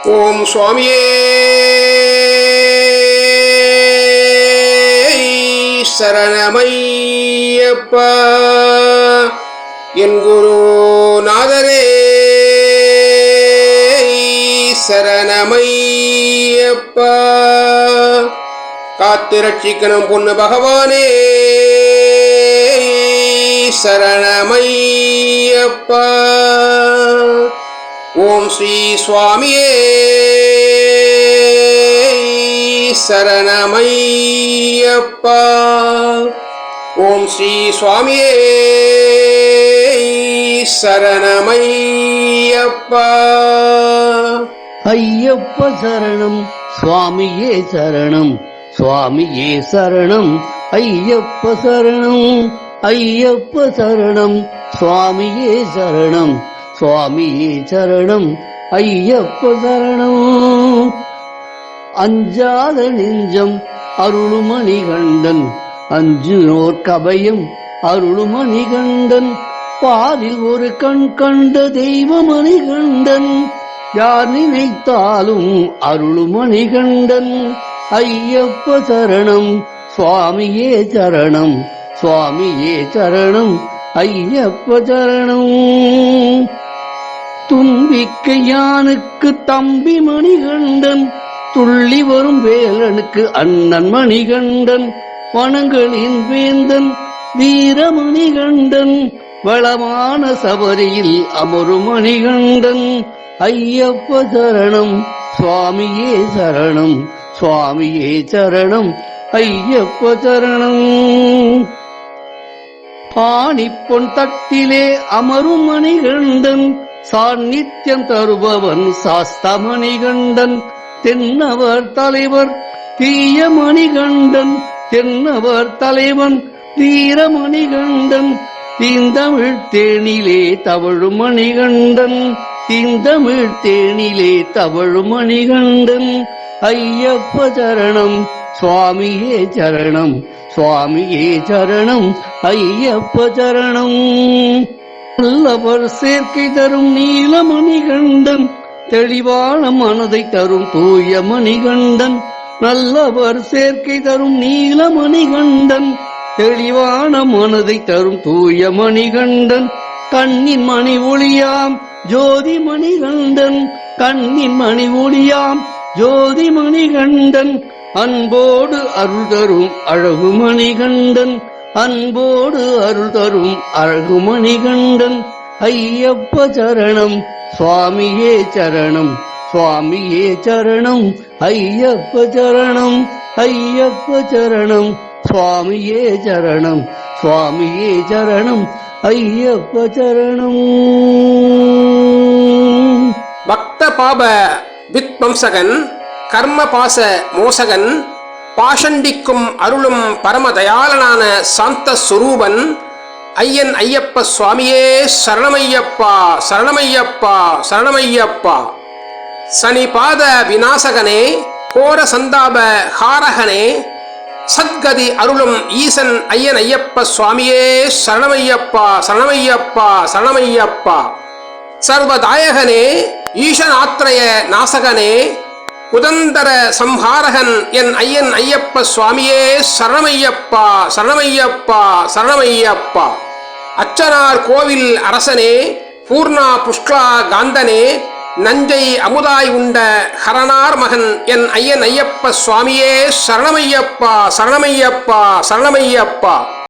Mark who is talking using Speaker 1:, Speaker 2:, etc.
Speaker 1: ஓம் சுவாமியே சரணமையப்பா. என் குருநாதரே சரணமையப்பா. காத்து ரட்சிக்கணும் பொண்ணு பகவானே சரணமையப்பா. ஓம் ஸ்ரீ சுவாமியே சரணமையப்பா. ஓம் ஸ்ரீ சுவாமியே சரணமையப்பா.
Speaker 2: ஐயப்ப சரணம் சுவாமியே சரணம், சுவாமியே சரணம். ஐயப்ப சரணம், ஐயப்ப சரணம். சுவாமியே சரணம், சுவாமியே சரணம். ஐயப்ப சரணம். அஞ்சாத நெஞ்சம் அருளுமணிகண்டன், அஞ்சுனோர் கபயம் அருளுமணிகண்டன். பாரில் ஒரு கண் கண்ட தெய்வமணிகண்டன், யார் நினைத்தாலும் அருளுமணிகண்டன். ஐயப்ப சரணம், சுவாமியே சரணம், சுவாமியே சரணம். ஐயப்ப சரணம். தும்பிக்கை யானுக்கு தம்பி மணிகண்டன், துள்ளி வரும் வேலனுக்கு அண்ணன் மணிகண்டன். வனங்களின் வேந்தன் வீரமணிகண்டன், வளமான சபரியில் அமரும் மணிகண்டன். ஐயப்ப சரணம், சுவாமியே சரணம், சுவாமியே சரணம். ஐயப்ப சரணம். ஆணிப்பொன் தட்டிலே அமரும் மணிகண்டன், சாநித்தியம் தருபவன் சாஸ்தமணிகண்டன். தென்னவர் தலைவர் தீய மணிகண்டன், தென்னவர் தலைவன் வீரமணிகண்டன். தீந்தமிழ் தேனிலே தவழும் மணிகண்டன், தீந்தமிழ் தேனிலே தவழும் மணிகண்டன். ஐயப்ப சரணம், சுவாமியே சரணம், சுவாமியே சரணம். ஐயப்ப சரணம். நல்லவர் சேர்க்கை தரும் நீலமணிகண்டன், தெளிவான மனதை தரும் தூய மணிகண்டன். நல்லவர் சேர்க்கை தரும் நீலமணிகண்டன், தெளிவான மனதை தரும் தூய மணிகண்டன். கண்ணின் மணி ஒளியாம் ஜோதி மணிகண்டன், கண்ணின் மணி ஒளியாம் ஜோதி மணிகண்டன். அன்போடு அருள் தரும் அழகு மணிகண்டன், அன்போடு அருள் தரும் அழகு மணிகண்டன். ஐயப்ப சரணம், சுவாமியே சரணம், சுவாமியே சரணம். ஐயப்ப சரணம், ஐயப்ப சரணம். சுவாமியே சரணம், சுவாமியே சரணம். ஐயப்ப சரணம்.
Speaker 1: பக்த பாப வித்வம்சகன், கர்ம பாச மோசகன், பாஷண்டிக்கும் அருளும் பரமதயாளனான சாந்த சுரூபன் ஐயன் ஐயப்ப சுவாமியே சரணமையப்பா, சரணமையப்பா, சரணமையப்பா. சனிபாத விநாசகனே, கோர சந்தாப ஹாரகனே, சத்கதி அருளும் ஈசன் ஐயன் ஐயப்ப சுவாமியே சரணமையப்பா, சரணமையப்பா, சரணமையப்பா. சர்வதாயகனே, ஈசனாத்ரய நாசகனே, உதந்தர சம்ஹாரகன் என் ஐயன் ஐயப்ப சுவாமியே சரணமையப்பா, சரணமையப்பா, சரணமையப்பா. அச்சனார் கோவில் அரசனே, பூர்ணா புஷ்கலா காந்தனே, நஞ்சை அமுதாய் உண்ட ஹரனார் மகன் என் ஐயன் ஐயப்ப சுவாமியே சரணமையப்பா, சரணமையப்பா, சரணமையப்பா.